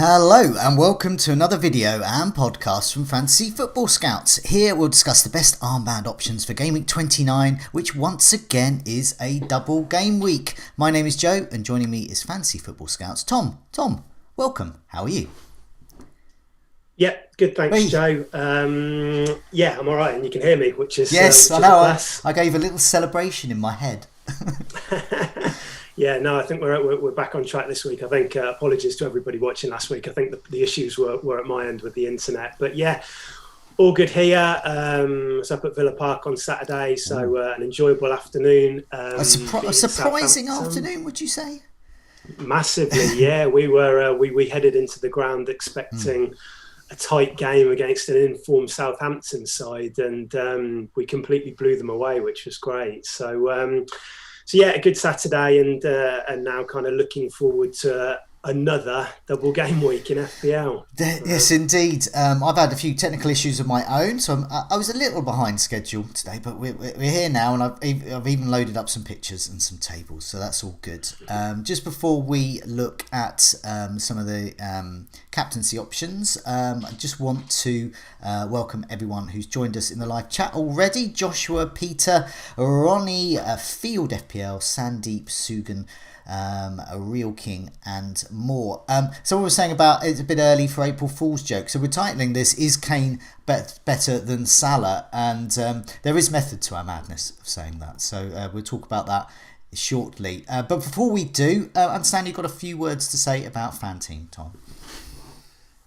Hello and welcome to another video and podcast from Fantasy Football Scouts. Here we'll discuss the best armband options for Gameweek 29, which once again is a double game week. My name is Joe and joining me is Fantasy Football Scouts Tom. Tom, welcome. How are you? Yeah, good, thanks, Joe. Yeah, I'm all right, and you can hear me, which is yes, which I know. Is I gave a little celebration in my head. Yeah, no, I think we're back on track this week. I think apologies to everybody watching last week. I think the issues were at my end with the internet, but yeah, all good here. I was up at Villa Park on Saturday, so an enjoyable afternoon. A surprising afternoon, would you say? Massively, yeah. We headed into the ground expecting a tight game against an informed Southampton side, and we completely blew them away, which was great. So yeah, a good Saturday, and now kind of looking forward to another double game week in FPL. Yes, indeed. I've had a few technical issues of my own, so I was a little behind schedule today, but we're here now, and I've even loaded up some pictures and some tables, so that's all good. Just before we look at some of the captaincy options, I just want to welcome everyone who's joined us in the live chat already. Joshua, Peter, Ronnie, Field FPL, Sandeep, Sugan, a Real King and more. So what we're saying about it's a bit early for April Fool's joke, so we're titling this "Is Kane better than Salah?" and there is method to our madness of saying that, so we'll talk about that shortly, but before we do, I understand you've got a few words to say about Fanteam, Tom.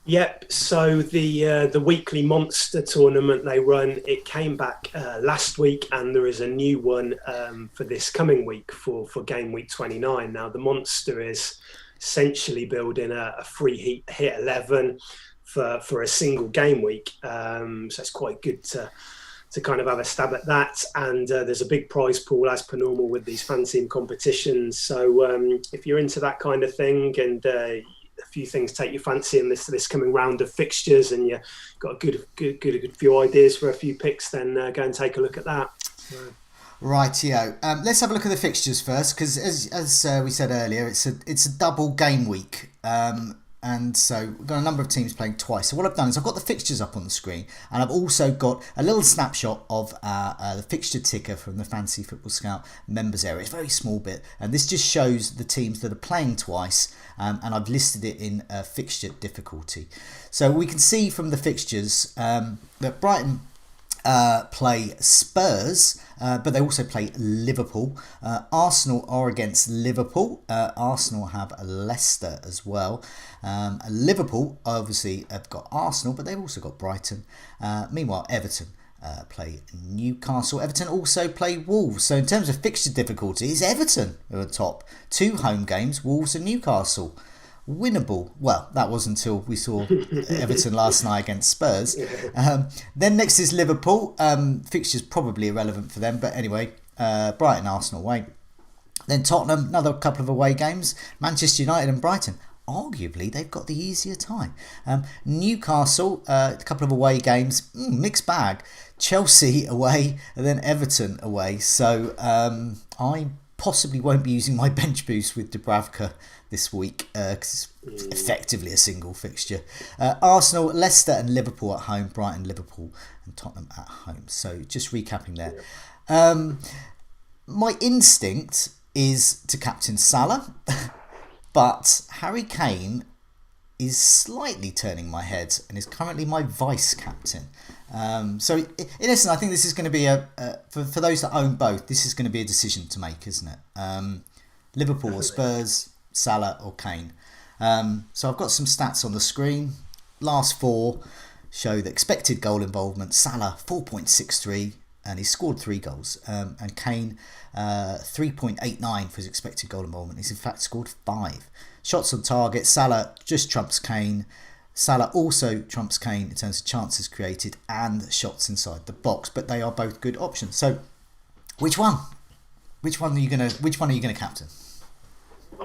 Yep. So the weekly monster tournament they run, it came back last week, and there is a new one for this coming week for game week 29. Now the monster is essentially building a free hit 11 for a single game week. So it's quite good to kind of have a stab at that. And there's a big prize pool as per normal with these fan team competitions. So if you're into that kind of thing, and a few things take your fancy in this coming round of fixtures, and you've got a good few ideas for a few picks, then go and take a look at that. Rightio. Let's have a look at the fixtures first, because as we said earlier, it's a double game week, and so we've got a number of teams playing twice. So what I've done is I've got the fixtures up on the screen, and I've also got a little snapshot of the fixture ticker from the Fantasy Football Scout members area. It's a very small bit, and this just shows the teams that are playing twice, and I've listed it in fixture difficulty. So we can see from the fixtures that Brighton play Spurs, but they also play Liverpool. Arsenal are against Liverpool. Arsenal have Leicester as well. Liverpool obviously have got Arsenal, but they've also got Brighton. Meanwhile, Everton play Newcastle. Everton also play Wolves. So in terms of fixture difficulty, it's Everton who are top. 2 home games, Wolves and Newcastle. Winnable. Well, that was until we saw Everton last night against Spurs. Then next is Liverpool. Fixtures probably irrelevant for them, but anyway, Brighton, Arsenal away. Then Tottenham, another couple of away games. Manchester United and Brighton. Arguably, they've got the easier tie. Newcastle, a couple of away games, mixed bag. Chelsea away, and then Everton away. So I possibly won't be using my bench boost with Dubravka this week, because it's effectively a single fixture. Arsenal, Leicester and Liverpool at home, Brighton, Liverpool and Tottenham at home. So just recapping there. My instinct is to captain Salah, but Harry Kane is slightly turning my head and is currently my vice captain. So in essence, I think this is going to be for those that own both, this is going to be a decision to make, isn't it? Liverpool or Spurs, Salah or Kane. So I've got some stats on the screen. Last 4 show the expected goal involvement. Salah 4.63, and he's scored 3 goals. And Kane 3.89 for his expected goal involvement. He's in fact scored 5. Shots on target, Salah just trumps Kane. Salah also trumps Kane in terms of chances created and shots inside the box, but they are both good options. So, which one? Which one are you gonna captain?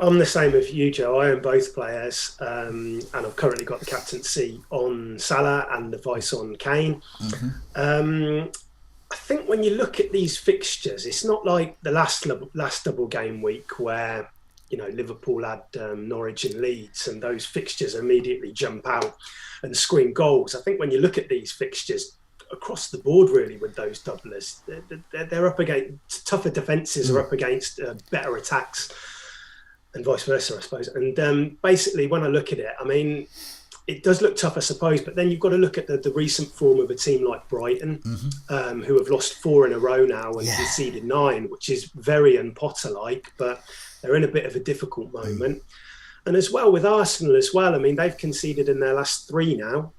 I'm the same with you, Joe. I own both players, and I've currently got the captaincy on Salah and the vice on Kane. I think when you look at these fixtures, it's not like the last double game week where Liverpool had Norwich and Leeds, and those fixtures immediately jump out and scream goals. I think when you look at these fixtures across the board, really, with those doublers, they're up against tougher defences, are up against better attacks, and vice versa, I suppose. And basically, when I look at it, I mean, it does look tough, I suppose, but then you've got to look at the recent form of a team like Brighton, who have lost 4 in a row now and conceded 9, which is very un-Potter-like, but they're in a bit of a difficult moment. And as well with Arsenal as well, I mean, they've conceded in their last 3 now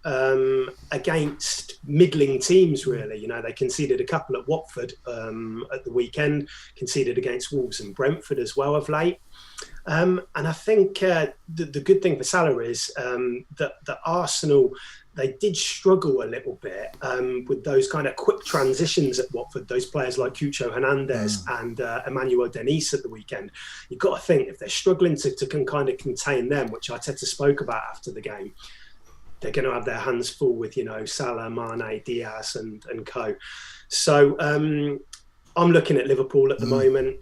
against middling teams, really. They conceded a couple at Watford at the weekend, conceded against Wolves and Brentford as well of late. And I think the good thing for Salah is that Arsenal, they did struggle a little bit with those kind of quick transitions at Watford, those players like Cucho Hernandez and Emmanuel Denise at the weekend. You've got to think, if they're struggling to kind of contain them, which Arteta spoke about after the game, they're going to have their hands full with, Salah, Mane, Diaz and co. So I'm looking at Liverpool at the moment.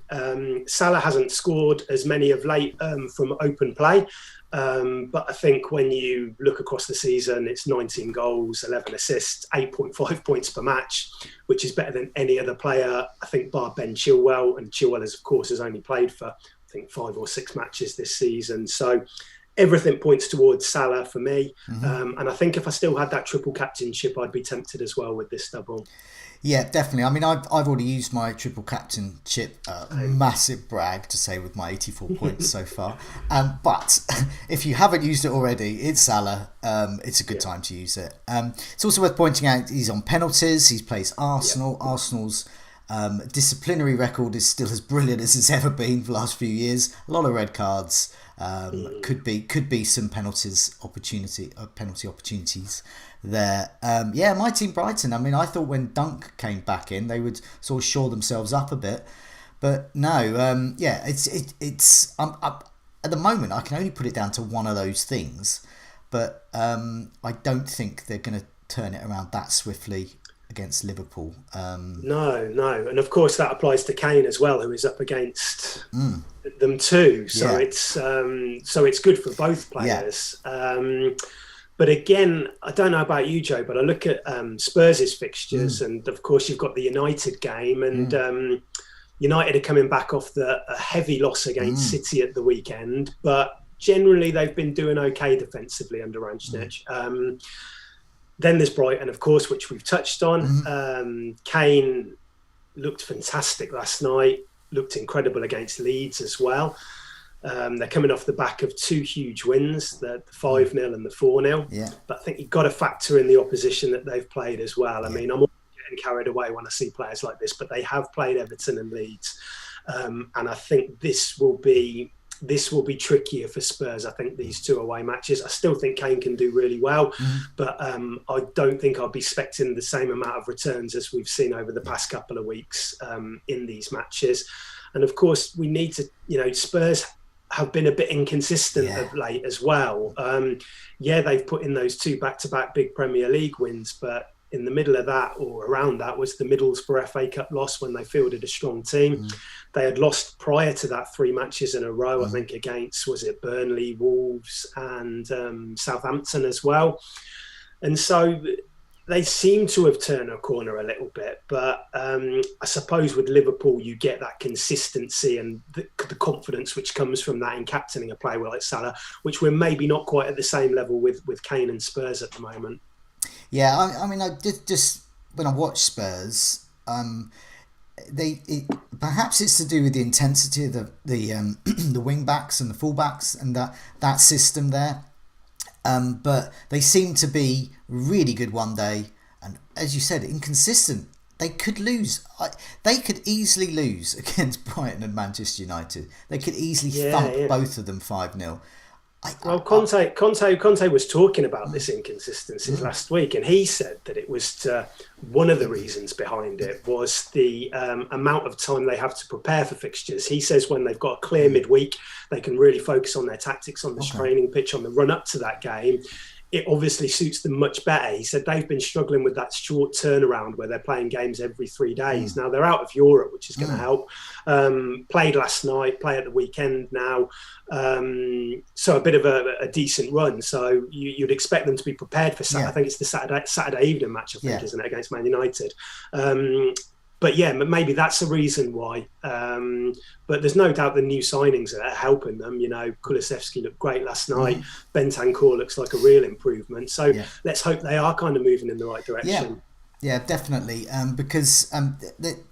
Salah hasn't scored as many of late from open play. But I think when you look across the season, it's 19 goals, 11 assists, 8.5 points per match, which is better than any other player, I think, bar Ben Chilwell. And Chilwell, of course, has only played for, I think, 5 or 6 matches this season. So everything points towards Salah for me. And I think if I still had that triple captainship, I'd be tempted as well with this double. Yeah, definitely. I mean, I've already used my triple captainship, massive brag to say, with my 84 points so far. But if you haven't used it already, it's Salah. It's a good time to use it. It's also worth pointing out he's on penalties. He plays Arsenal. Arsenal's disciplinary record is still as brilliant as it's ever been for the last few years. A lot of red cards. Could be some penalty opportunities there. My team Brighton. I mean, I thought when Dunk came back in, they would sort of shore themselves up a bit, but no. It's at the moment I can only put it down to one of those things, but I don't think they're going to turn it around that swiftly against Liverpool. No, and of course that applies to Kane as well, who is up against them too. So it's good for both players. But again, I don't know about you, Joe, but I look at Spurs' fixtures, and of course you've got the United game, and United are coming back off a heavy loss against City at the weekend, but generally they've been doing okay defensively under Ranjanic. Then there's Brighton, of course, which we've touched on. Kane looked fantastic last night, looked incredible against Leeds as well. They're coming off the back of 2 huge wins, the 5-0 and the 4-0. Yeah. But I think you've got to factor in the opposition that they've played as well. I mean, I'm getting carried away when I see players like this, but they have played Everton and Leeds. And I think this will be trickier for Spurs. I think these 2 away matches, I still think Kane can do really well, but I don't think I'll be expecting the same amount of returns as we've seen over the past couple of weeks in these matches. And of course, we need to, Spurs have been a bit inconsistent of late as well. They've put in those 2 back-to-back big Premier League wins, but in the middle of that, or around that, was the Middlesbrough FA Cup loss when they fielded a strong team. They had lost prior to that 3 matches in a row, I think, against, was it Burnley, Wolves and Southampton as well. And so they seem to have turned a corner a little bit. But I suppose with Liverpool, you get that consistency and the confidence which comes from that in captaining a player like Salah, which we're maybe not quite at the same level with Kane and Spurs at the moment. Yeah, I mean, I did just when I watched Spurs, perhaps it's to do with the intensity of the wing backs and the full backs and that system there. But they seem to be really good one day, and as you said, inconsistent. They could lose. They could easily lose against Brighton and Manchester United. They could easily thump both of them 5-0. Conte was talking about this inconsistency last week, and he said that it was one of the reasons behind it was the amount of time they have to prepare for fixtures. He says when they've got a clear midweek, they can really focus on their tactics on the training pitch on the run up to that game. it obviously suits them much better. He said they've been struggling with that short turnaround where they're playing games every 3 days. Now they're out of Europe, which is going to help. Played last night, play at the weekend now. So a bit of a decent run. So you'd expect them to be prepared for Saturday. I think it's the Saturday evening match, I think, isn't it, against Man United? But yeah, maybe that's a reason why. But there's no doubt the new signings are helping them. You know, Kulusevski looked great last night. Bentancur looks like a real improvement. So let's hope they are kind of moving in the right direction. Yeah, definitely. Because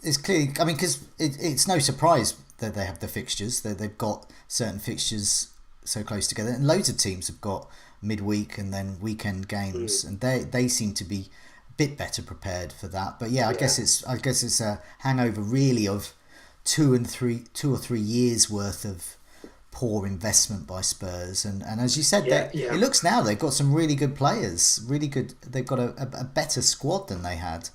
it's clearly, I mean, because it's no surprise that they have the fixtures. They've got certain fixtures so close together. And loads of teams have got midweek and then weekend games. And they seem to be bit better prepared for that, but I guess it's a hangover really of 2 or 3 years worth of poor investment by Spurs, and as you said, it looks now they've got some really good players, really good. They've got a better squad than they had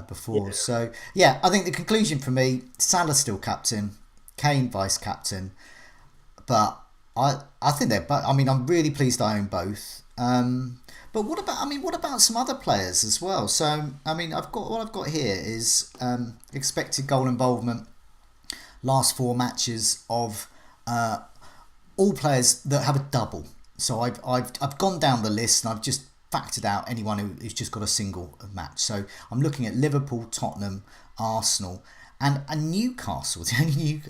before. So I think the conclusion for me: Salah still captain, Kane vice captain, but I think they're. I mean, I'm really pleased I own both. But what about some other players as well? So, I mean, what I've got here is expected goal involvement, last 4 matches of all players that have a double. So I've gone down the list and I've just factored out anyone who's just got a single match. So I'm looking at Liverpool, Tottenham, Arsenal, and Newcastle.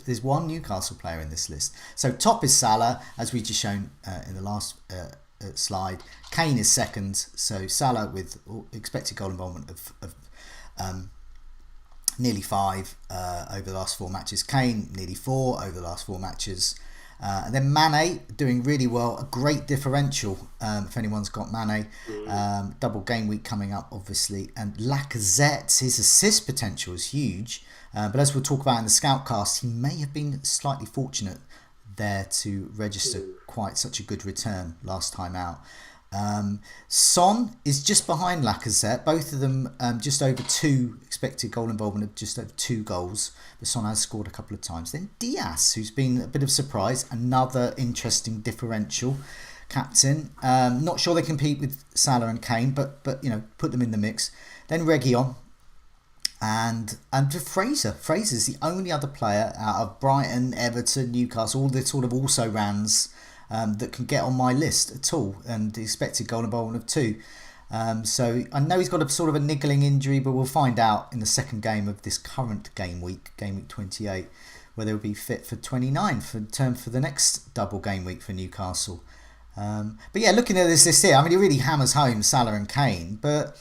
There's one Newcastle player in this list. So top is Salah, as we just shown in the last slide. Kane is second, so Salah with expected goal involvement of nearly 5 over the last 4 matches. Kane nearly 4 over the last 4 matches. And then Mane doing really well, a great differential if anyone's got Mane. Double game week coming up, obviously. And Lacazette, his assist potential is huge. But as we'll talk about in the Scoutcast, he may have been slightly fortunate there to register quite such a good return last time out. Son is just behind Lacazette, both of them just over 2 expected goal involvement of just over 2 goals, but Son has scored a couple of times. Then Diaz, who's been a bit of a surprise, another interesting differential captain. Not sure they compete with Salah and Kane, but you know, put them in the mix. Then Reguilon. And Fraser's the only other player out of Brighton, Everton, Newcastle, all the sort of also-rans that can get on my list at all, and the expected goal involvement of 2. So I know he's got a sort of a niggling injury, but we'll find out in the second game of this current game week 28, whether he'll be fit for 29 for the next double game week for Newcastle. But yeah, looking at this list here, I mean, he really hammers home Salah and Kane, but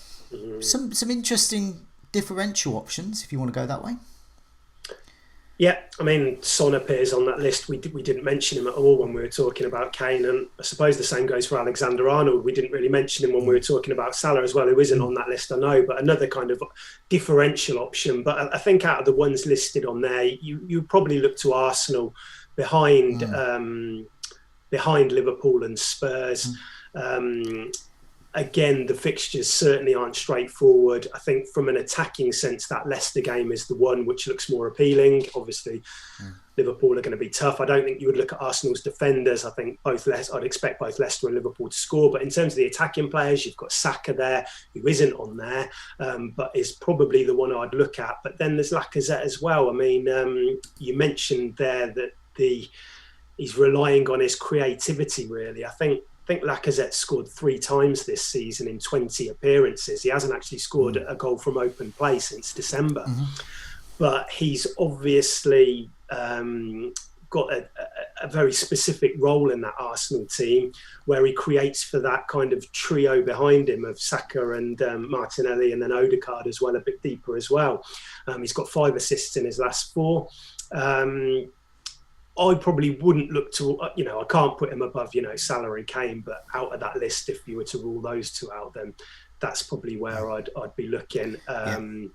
some interesting differential options if you want to go that way. Yeah, I mean, Son appears on that list. We didn't mention him at all when we were talking about Kane, and I suppose the same goes for Alexander-Arnold. We didn't really mention him when we were talking about Salah as well, who isn't on that list, I know, but another kind of differential option. But I think out of the ones listed on there, you probably look to Arsenal behind Liverpool and Spurs. Again, the fixtures certainly aren't straightforward. I think from an attacking sense, that Leicester game is the one which looks more appealing. Obviously, Liverpool are going to be tough. I don't think you would look at Arsenal's defenders. I think I'd expect both Leicester and Liverpool to score. But in terms of the attacking players, you've got Saka there, who isn't on there, but is probably the one I'd look at. But then there's Lacazette as well. I mean, you mentioned there that he's relying on his creativity, really. I think Lacazette scored 3 times this season in 20 appearances. He hasn't actually scored a goal from open play since December. But he's obviously got a very specific role in that Arsenal team where he creates for that kind of trio behind him of Saka and Martinelli, and then Odegaard as well, a bit deeper as well. He's got 5 assists in his last 4. I probably wouldn't look to, I can't put him above, Salah and Kane, but out of that list, if you were to rule those 2 out, then that's probably where I'd be looking. And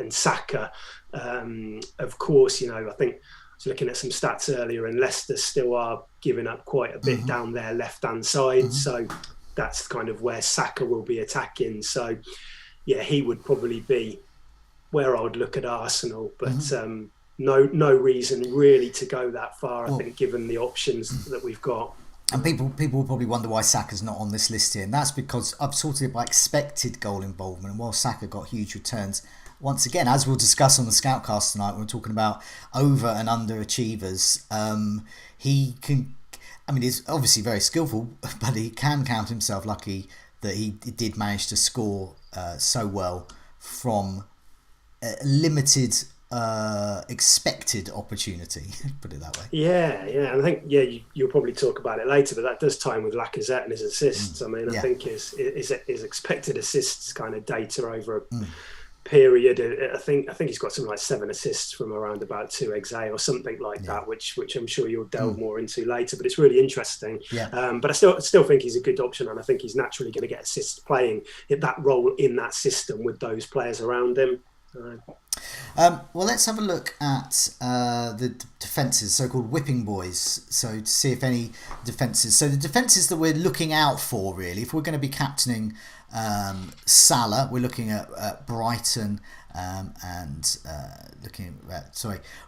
Saka, of course, I think I was looking at some stats earlier, and Leicester still are giving up quite a bit down their left-hand side. So that's kind of where Saka will be attacking. So, yeah, he would probably be where I would look at Arsenal, but... No reason really to go that far, I think, given the options that we've got. And people will probably wonder why Saka's not on this list here, and that's because I've sorted it by expected goal involvement. And while Saka got huge returns, once again, as we'll discuss on the Scoutcast tonight, when we're talking about over and under achievers, he can. I mean, he's obviously very skillful, but he can count himself lucky that he did manage to score so well from a limited expected opportunity. Put it that way. Yeah. I think you'll probably talk about it later, but that does tie in with Lacazette and his assists. I mean, I think his expected assists kind of data over a period. I think he's got something like 7 assists from around about 2 XA or something like that, which I'm sure you'll delve more into later. But it's really interesting. But I still think he's a good option, and I think he's naturally going to get assists playing that role in that system with those players around him. Well, let's have a look at the defences, so-called whipping boys. So to see if any defences. So the defences that we're looking out for, really, if we're going to be captaining Salah, we're looking at Brighton and we're going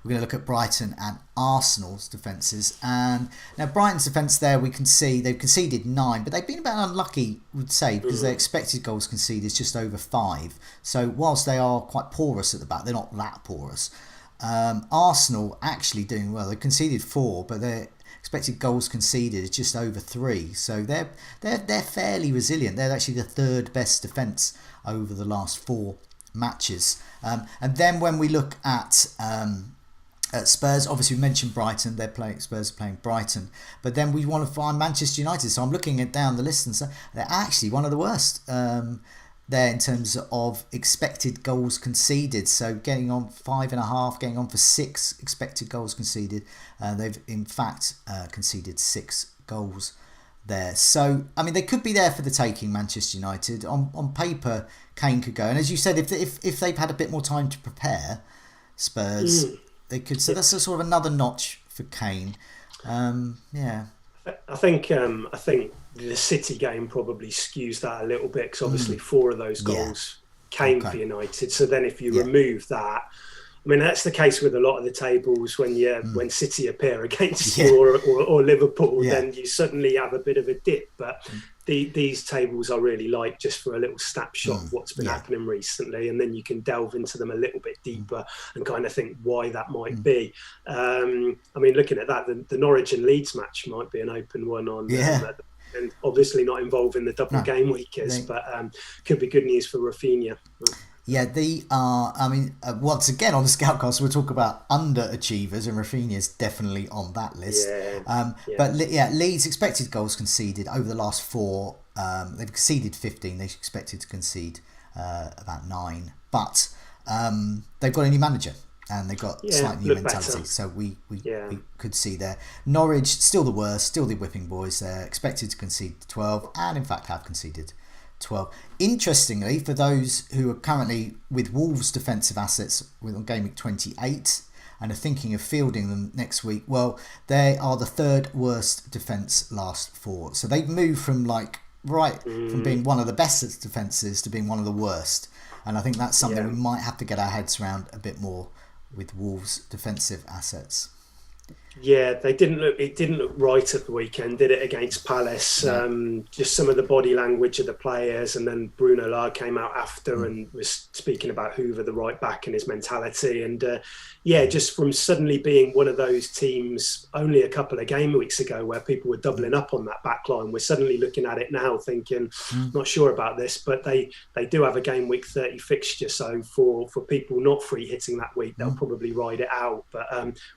to look at Brighton and Arsenal's defences. And now Brighton's defence there, we can see they've conceded 9, but they've been about unlucky, we'd say, because their expected goals conceded is just over 5. So whilst they are quite porous at the back, they're not that porous. Arsenal actually doing well. They conceded 4, but their expected goals conceded is just over 3. So they're fairly resilient. They're actually the 3rd best defence over the last 4 matches. And then when we look at Spurs, obviously we mentioned Brighton. Spurs are playing Brighton, but then we want to find Manchester United. So I'm looking down the list, and so they're actually one of the worst there in terms of expected goals conceded. So getting on 5.5, getting on for 6 expected goals conceded. They've in fact conceded 6 goals there. So I mean, they could be there for the taking. Manchester United on paper, Kane could go, and as you said, if they've had a bit more time to prepare, Spurs they could. So that's a sort of another notch for Kane. I think the City game probably skews that a little bit, because obviously 4 of those goals came for United. So then if you remove that, I mean, that's the case with a lot of the tables when City appear against you or Liverpool, then you suddenly have a bit of a dip. But these tables I really like, just for a little snapshot of what's been happening recently, and then you can delve into them a little bit deeper and kind of think why that might be. I mean, looking at that, the Norwich and Leeds match might be an open one on and obviously not involving the double game weekers, but could be good news for Rafinha. Yeah, they are. I mean, once again on the Scoutcast, we'll talk about underachievers, and Rafinha's definitely on that list. But Leeds expected goals conceded over the last 4. They've conceded 15. They expected to concede about 9, but they've got a new manager and they've got slightly new mentality. Better. So we could see there. Norwich still the worst, still the whipping boys. They're expected to concede 12, and in fact have conceded 12. Interestingly, for those who are currently with Wolves' defensive assets on Gameweek 28 and are thinking of fielding them next week, well, they are the 3rd worst defence last 4. So they've moved from from being one of the best defences to being one of the worst. And I think that's something we might have to get our heads around a bit more with Wolves' defensive assets. Yeah, it didn't look right at the weekend, did it, against Palace? Just some of the body language of the players, and then Bruno Lage came out after and was speaking about Hoover, the right back, and his mentality. And just from suddenly being one of those teams only a couple of game weeks ago where people were doubling up on that back line, we're suddenly looking at it now thinking, not sure about this, but they do have a game week 30 fixture. So for people not free hitting that week, they'll probably ride it out. But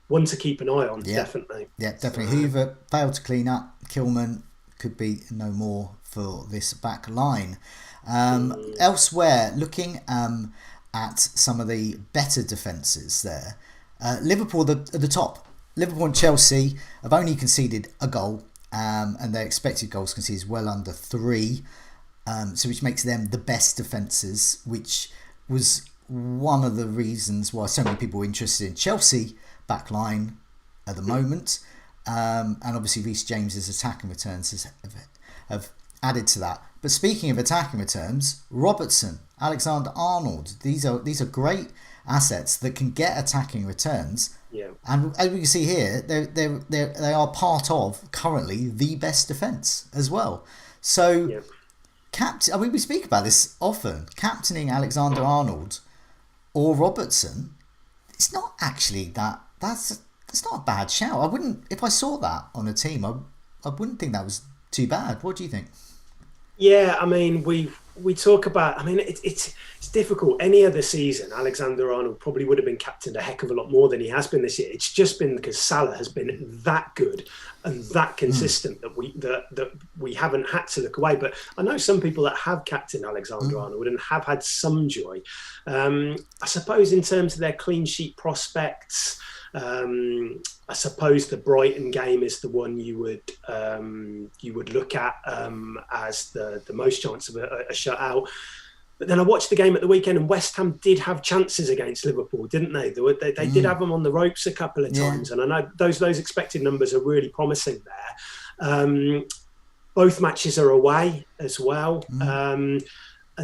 one to keep an eye on. Definitely. Yeah, definitely. Hoover failed to clean up. Kilman could be no more for this back line. Elsewhere, looking at some of the better defences there, Liverpool at the top. Liverpool and Chelsea have only conceded a goal, and their expected goals conceded is well under 3, so which makes them the best defences, which was one of the reasons why so many people were interested in Chelsea back line at the moment, and obviously Reece James's attacking returns have added to that. But speaking of attacking returns, Robertson, Alexander-Arnold, these are great assets that can get attacking returns, Yeah. And as we can see here, they are part of currently the best defence as well. So, Yeah. we speak about this often. Captaining Alexander Arnold or Robertson, it's not actually that's not a bad shout. I wouldn't, if I saw that on a team, I wouldn't think that was too bad. What do you think? Yeah, I mean, we talk about. I mean, it's difficult. Any other season, Alexander Arnold probably would have been captained a heck of a lot more than he has been this year. It's just been because Salah has been that good and that consistent that we haven't had to look away. But I know some people that have captained Alexander Arnold and have had some joy. I suppose in terms of their clean sheet prospects. I suppose the Brighton game is the one you would look at as the most chance of a shutout. But then I watched the game at the weekend, and West Ham did have chances against Liverpool, didn't they? They did have them on the ropes a couple of times, and I know those expected numbers are really promising there. Both matches are away as well. And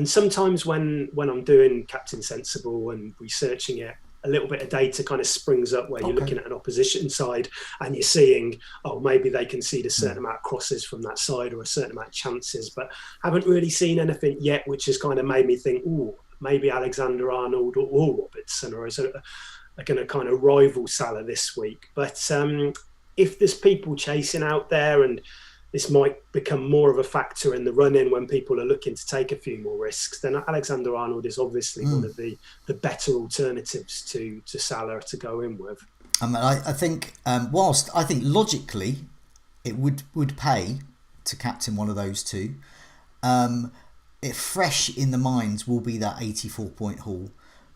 sometimes when I'm doing Captain Sensible and researching it, a little bit of data kind of springs up where you're looking at an opposition side and you're seeing, maybe they concede a certain amount of crosses from that side or a certain amount of chances, but haven't really seen anything yet, which has kind of made me think, maybe Alexander Arnold or Robertson are going to kind of rival Salah this week. But if there's people chasing out there, and this might become more of a factor in the run-in when people are looking to take a few more risks, then Alexander Arnold is obviously one of the better alternatives to Salah to go in with. I think whilst I think logically it would pay to captain one of those two, it fresh in the minds will be that 84-point haul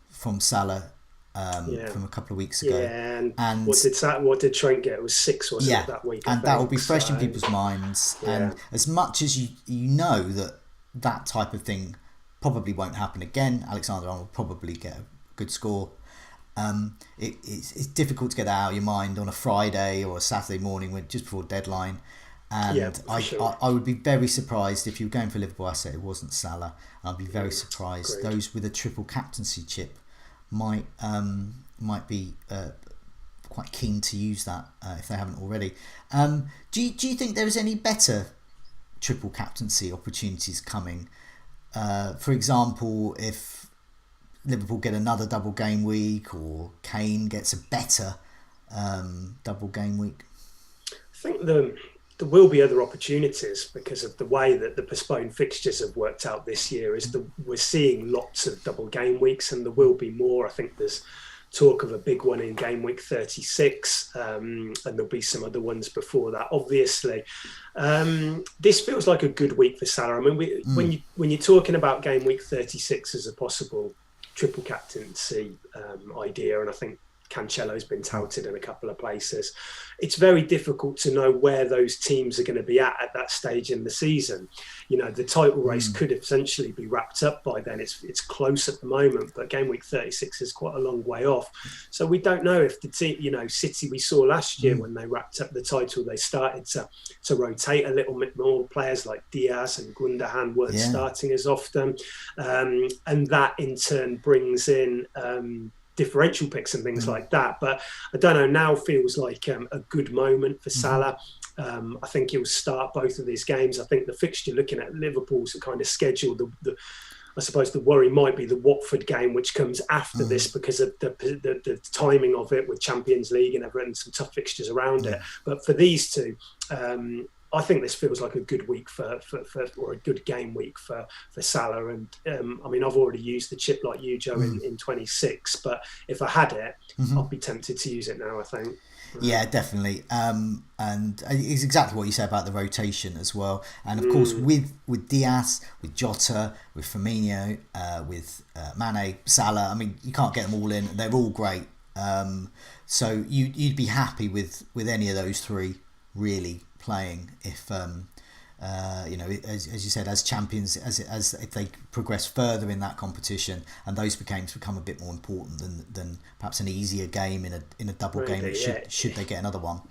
from Salah from a couple of weeks ago. Yeah, and what did Trent get? It was 6, wasn't it, that week? And that will be fresh in people's minds. Yeah. And as much as you know that type of thing probably won't happen again, Alexander Arnold will probably get a good score. It's difficult to get that out of your mind on a Friday or a Saturday morning just before deadline. And I would be very surprised if you were going for Liverpool asset, it wasn't Salah. I'd be very surprised. Great. Those with a triple captaincy chip might be quite keen to use that if they haven't already. Do you think there is any better triple captaincy opportunities coming? For example, if Liverpool get another double game week, or Kane gets a better double game week? I think there will be other opportunities because of the way that the postponed fixtures have worked out this year. We're seeing lots of double game weeks, and there will be more. I think there's talk of a big one in game week 36, and there'll be some other ones before that, obviously. This feels like a good week for Salah. I mean, when you're talking about game week 36 as a possible triple captaincy idea, and I think Cancelo's been touted in a couple of places, it's very difficult to know where those teams are going to be at that stage in the season. You know, the title race could essentially be wrapped up by then. It's close at the moment, but game week 36 is quite a long way off. So we don't know if the team, City, we saw last year when they wrapped up the title, they started to rotate a little bit more. Players like Diaz and Gundogan weren't starting as often. And that in turn brings in differential picks and things like that. But I don't know, now feels like a good moment for Salah. I think he'll start both of these games. I think the fixture, looking at Liverpool's kind of schedule, I suppose the worry might be the Watford game, which comes after this because of the timing of it with Champions League and everything, some tough fixtures around it. But for these two, I think this feels like a good week or a good game week for Salah. And I mean, I've already used the chip like you, Joe, in 26. But if I had it, I'd be tempted to use it now, I think. Yeah, definitely. And it's exactly what you said about the rotation as well. And of course, with Diaz, with Jota, with Firmino, with Mane, Salah, I mean, you can't get them all in. They're all great. So you'd be happy with any of those three really playing if as you said, as champions, as if they progress further in that competition, and those games become a bit more important than perhaps an easier game in a double game week, should they get another one.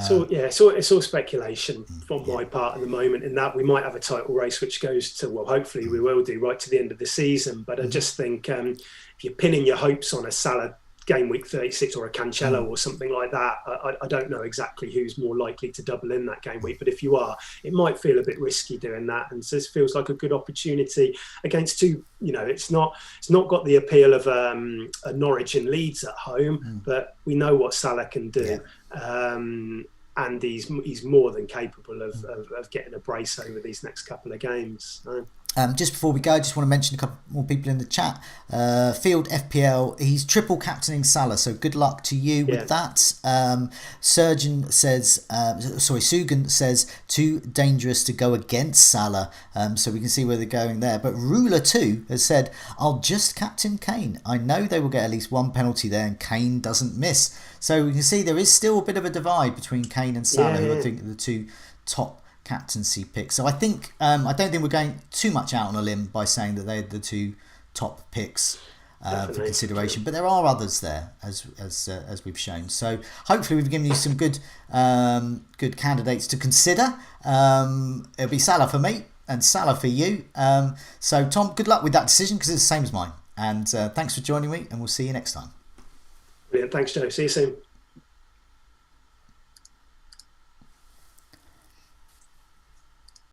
So it's all speculation from my part at the moment, in that we might have a title race which goes to, well, hopefully we will do, right to the end of the season. But I just think if you're pinning your hopes on a Salah game week 36 or a Cancelo or something like that, I don't know exactly who's more likely to double in that game week. But if you are, it might feel a bit risky doing that. And so this feels like a good opportunity against two. It's not got the appeal of a Norwich and Leeds at home, but we know what Salah can do. Yeah. And he's more than capable of getting a brace over these next couple of games. So. Just before we go, I just want to mention a couple more people in the chat. Field FPL, he's triple captaining Salah, so good luck to you with that. Sugan says, too dangerous to go against Salah, so we can see where they're going there. But Ruler 2 has said, I'll just captain Kane. I know they will get at least one penalty there and Kane doesn't miss. So we can see there is still a bit of a divide between Kane and Salah, who I think are the two top captaincy picks. So I think I don't think we're going too much out on a limb by saying that they're the two top picks for consideration. But there are others there, as we've shown. So hopefully we've given you some good candidates to consider. It'll be Salah for me and Salah for you. So Tom, good luck with that decision because it's the same as mine. And thanks for joining me, and we'll see you next time. Brilliant. Thanks, Joe. See you soon.